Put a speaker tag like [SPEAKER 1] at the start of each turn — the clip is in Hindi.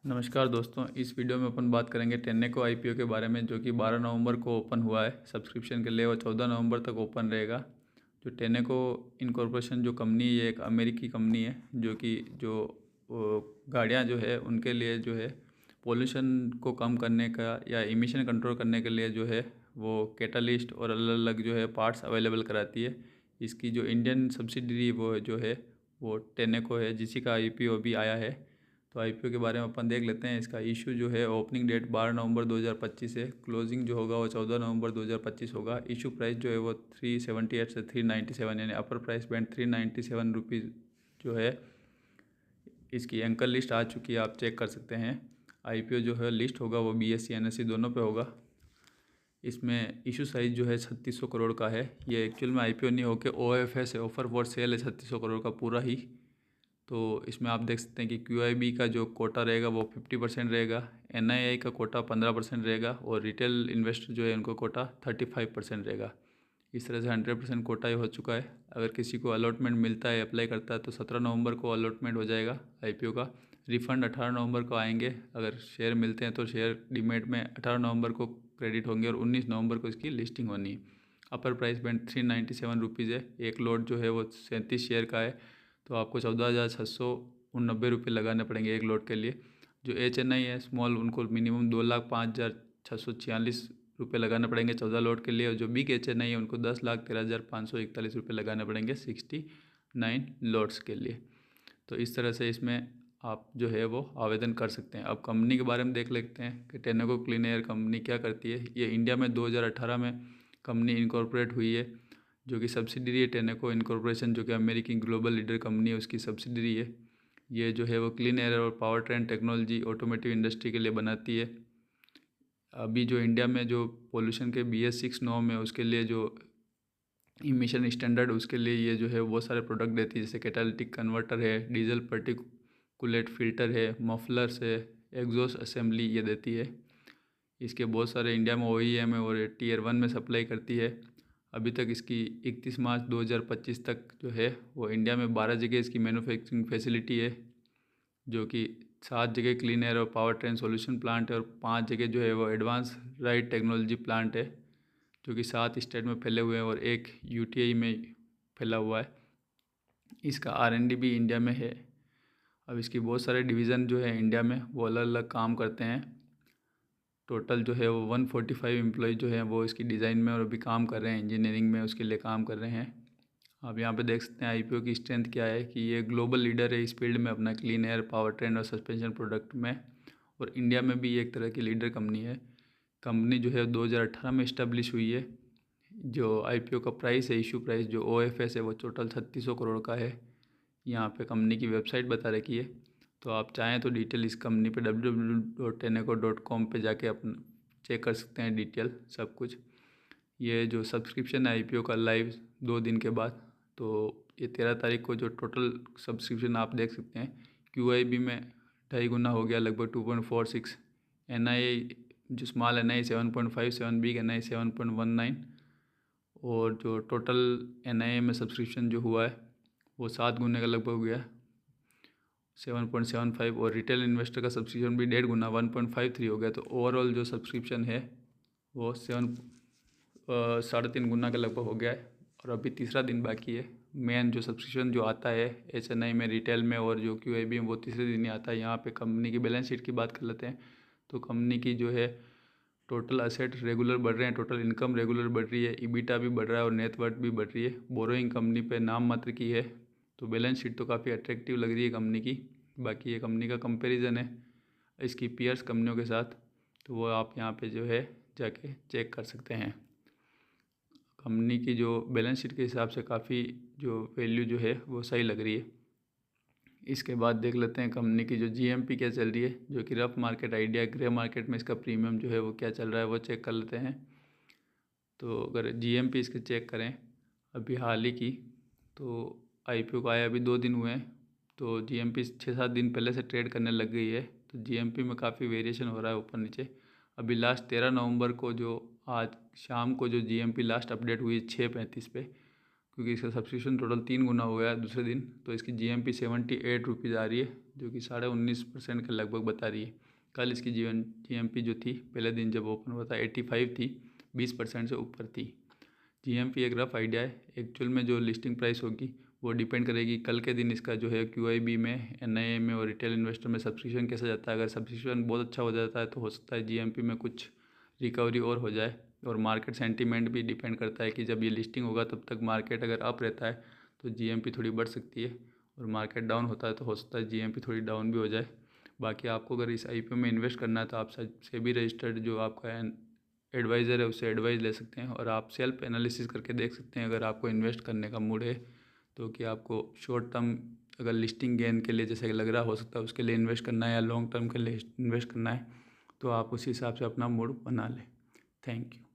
[SPEAKER 1] नमस्कार दोस्तों, इस वीडियो में अपन बात करेंगे टेनेको आईपीओ के बारे में, जो कि 12 नवंबर को ओपन हुआ है सब्सक्रिप्शन के लिए और 14 नवंबर तक ओपन रहेगा। जो टेनेको इनकॉर्पोरेशन जो कंपनी है, ये एक अमेरिकी कंपनी है जो कि गाड़ियाँ जो है उनके लिए जो है पोल्यूशन को कम करने का या इमिशन कंट्रोल करने के लिए जो है वो कैटालिस्ट और अलग अलग जो है पार्ट्स अवेलेबल कराती है। इसकी जो इंडियन सब्सिडरी वो जो है वो टेनेको है, जिसी का आईपीओ भी आया है। तो आईपीओ के बारे में अपन देख लेते हैं। इसका इशू जो है ओपनिंग डेट 12 नवंबर 2025 है, क्लोजिंग जो होगा वो 14 नवंबर 2025 होगा। इशू प्राइस जो है वो 378 से 397 यानी अपर प्राइस बैंड 397 रुपीज़ जो है। इसकी एंकर लिस्ट आ चुकी है, आप चेक कर सकते हैं। आईपीओ जो है लिस्ट होगा वो बीएससी एनएससी दोनों पे होगा। इसमें इशू साइज़ जो है 3600 करोड़ का है। ये एक्चुअल में आईपीओ नहीं होकर ओएफएस है, ऑफर फॉर सेल है 3600 करोड़ का पूरा ही। तो इसमें आप देख सकते हैं कि क्यूआईबी का जो कोटा रहेगा वो 50% रहेगा, एनआईआई का कोटा 15% रहेगा और रिटेल इन्वेस्टर जो है उनको कोटा 35% रहेगा। इस तरह से 100% कोटा ही हो चुका है। अगर किसी को अलॉटमेंट मिलता है, अप्लाई करता है, तो 17 नवंबर को अलॉटमेंट हो जाएगा आईपीओ का। रिफ़ंड 18 नवंबर को आएंगे। अगर शेयर मिलते हैं तो शेयर डीमेट में 18 नवंबर को क्रेडिट होंगे और 19 नवंबर को इसकी लिस्टिंग होनी है। अपर प्राइस बैंड 397 रुपीज़ है। एक लॉट जो है वो 37 शेयर का है, तो आपको 14,689 लगाने पड़ेंगे एक लॉट के लिए। जो एचएनआई है स्मॉल, उनको मिनिमम 2,05,646 रुपये लगाने पड़ेंगे 14 लॉट के लिए। और जो बिग एचएनआई है उनको 10,13,541 रुपये लगाने पड़ेंगे 69 लॉट्स के लिए। तो इस तरह से इसमें आप जो है वो आवेदन कर सकते हैं। अब कंपनी के बारे में देख लेते हैं कि टेनेको क्लीन एयर कंपनी क्या करती है। ये इंडिया में 2018 में कंपनी इनकॉर्पोरेट हुई है, जो कि सब्सिडरी है टेनेको इनकॉर्पोरेशन, जो कि अमेरिकी ग्लोबल लीडर कंपनी है, उसकी सब्सिडरी है। ये जो है वो क्लीन एयर और power train technology automotive industry के लिए बनाती है। अभी जो इंडिया में जो पोल्यूशन के BS6 नॉर्म है, उसके लिए जो इमिशन स्टैंडर्ड, उसके लिए ये जो है बहुत सारे प्रोडक्ट देती है, जैसे कैटालिटिक कन्वर्टर है, डीजल पार्टिकुलेट फिल्टर है, मफलर्स है, एग्जॉस्ट असेंबली ये देती है। इसके बहुत सारे इंडिया में OEM है और Tier 1 में सप्लाई करती है। अभी तक इसकी 31 मार्च 2025 तक जो है वो इंडिया में 12 जगह इसकी मैन्युफैक्चरिंग फैसिलिटी है, जो कि 7 जगह क्लीन एयर और पावर ट्रेन सॉल्यूशन प्लांट है और 5 जगह जो है वो एडवांस राइड टेक्नोलॉजी प्लांट है, जो कि 7 स्टेट में फैले हुए हैं और एक UTI में फैला हुआ है। इसका R&D भी इंडिया में है। अब इसकी बहुत सारे डिवीज़न जो है इंडिया में वो अलग अलग काम करते हैं। टोटल जो है वो 145 एम्प्लॉय जो है वो इसकी डिज़ाइन में और अभी काम कर रहे हैं, इंजीनियरिंग में उसके लिए काम कर रहे हैं। आप यहाँ पे देख सकते हैं आईपीओ की स्ट्रेंथ क्या है कि ये ग्लोबल लीडर है इस फील्ड में, अपना क्लीन एयर, पावर ट्रेन और सस्पेंशन प्रोडक्ट में। और इंडिया में भी एक तरह की लीडर कंपनी है। कंपनी जो है 2018 में इस्टेब्लिश हुई है। जो आईपीओ का प्राइस है, इशू प्राइस जो OFS है, वो टोटल 3600 करोड़ का है। यहाँ पे कंपनी की वेबसाइट बता रखी है, तो आप चाहें तो डिटेल इस कंपनी पे www.teneco.com पे जाके अपन चेक कर सकते हैं डिटेल सब कुछ। ये जो सब्सक्रिप्शन है आईपीओ का लाइव 2 दिन के बाद, तो ये 13 तारीख को जो टोटल सब्सक्रिप्शन आप देख सकते हैं, क्यूआईबी में 2.5 गुना हो गया, लगभग 2.46। एनआईआई जो स्मॉल एनआई 7.57, बिग एनआई 7.19 और जो टोटल एनआईए में सब्सक्रिप्शन जो हुआ है वो 7 गुने का लगभग हो गया 7.75। और रिटेल इन्वेस्टर का सब्सक्रिप्शन भी 1.5 गुना 1.53 हो गया। तो ओवरऑल जो सब्सक्रिप्शन है वो 3.5 गुना का लगभग हो गया है। और अभी तीसरा दिन बाकी है। मेन जो सब्सक्रिप्शन जो आता है एचएनआई में, रिटेल में और जो क्यूआईबी में, वो तीसरे दिन ही आता है। यहाँ पे कंपनी की बैलेंस शीट की बात कर लेते हैं। तो कंपनी की जो है टोटल असेट रेगुलर बढ़ रहे हैं, टोटल इनकम रेगुलर बढ़ रही है, EBITDA भी बढ़ रहा है और नेटवर्थ भी बढ़ रही है। बोरोइंग कंपनी पे नाम मात्र की है, तो बैलेंस शीट तो काफ़ी अट्रैक्टिव लग रही है कंपनी की। बाकी ये कंपनी का कंपैरिजन है इसकी पीयर्स कंपनियों के साथ, तो वो आप यहाँ पे जो है जाके चेक कर सकते हैं। कंपनी की जो बैलेंस शीट के हिसाब से काफ़ी जो वैल्यू जो है वो सही लग रही है। इसके बाद देख लेते हैं कंपनी की जो GMP क्या चल रही है, जो कि rough market idea, grey market में इसका प्रीमियम जो है वो क्या चल रहा है वो चेक कर लेते हैं। तो अगर GMP इसके चेक करें अभी हाल ही की, तो आईपीओ को आए अभी 2 दिन हुए हैं, तो GMP 6-7 दिन पहले से ट्रेड करने लग गई है। तो GMP में काफ़ी वेरिएशन हो रहा है ऊपर नीचे। अभी लास्ट 13 नवंबर को जो आज शाम को जो GMP लास्ट अपडेट हुई 6:35 पे, क्योंकि इसका सब्सक्रिप्शन टोटल 3 गुना हो गया है दूसरे दिन। तो इसकी GMP 78 रुपीज़ आ रही है, जो कि 19.5% के लगभग बता रही है। कल इसकी GMP जो थी पहले दिन जब ओपन हुआ था 85 थी, 20% से ऊपर थी। GMP एक रफ आइडिया है, एक्चुअल में जो लिस्टिंग प्राइस होगी वो डिपेंड करेगी कल के दिन इसका जो है QIB में, NIA में और रिटेल इन्वेस्टर में सब्सक्रिप्शन कैसा जाता है। अगर सब्सक्रिप्शन बहुत अच्छा हो जाता है तो हो सकता है GMP में कुछ रिकवरी और हो जाए। और मार्केट सेंटीमेंट भी डिपेंड करता है कि जब ये लिस्टिंग होगा तब तक मार्केट अगर अप रहता है तो GMP थोड़ी बढ़ सकती है, और मार्केट डाउन होता है तो हो सकता है GMP थोड़ी डाउन भी हो जाए। बाकी आपको अगर इस IPO में इन्वेस्ट करना है तो आप सेबी रजिस्टर्ड जो आपका एडवाइज़र है उससे एडवाइस ले सकते हैं, और आप सेल्फ एनालिसिस करके देख सकते हैं अगर आपको इन्वेस्ट करने का मूड है तो कि आपको शॉर्ट टर्म अगर लिस्टिंग गेन के लिए जैसे लग रहा हो सकता है उसके लिए इन्वेस्ट करना है या लॉन्ग टर्म के लिए इन्वेस्ट करना है, तो आप उस हिसाब से अपना मूड बना लें। Thank you.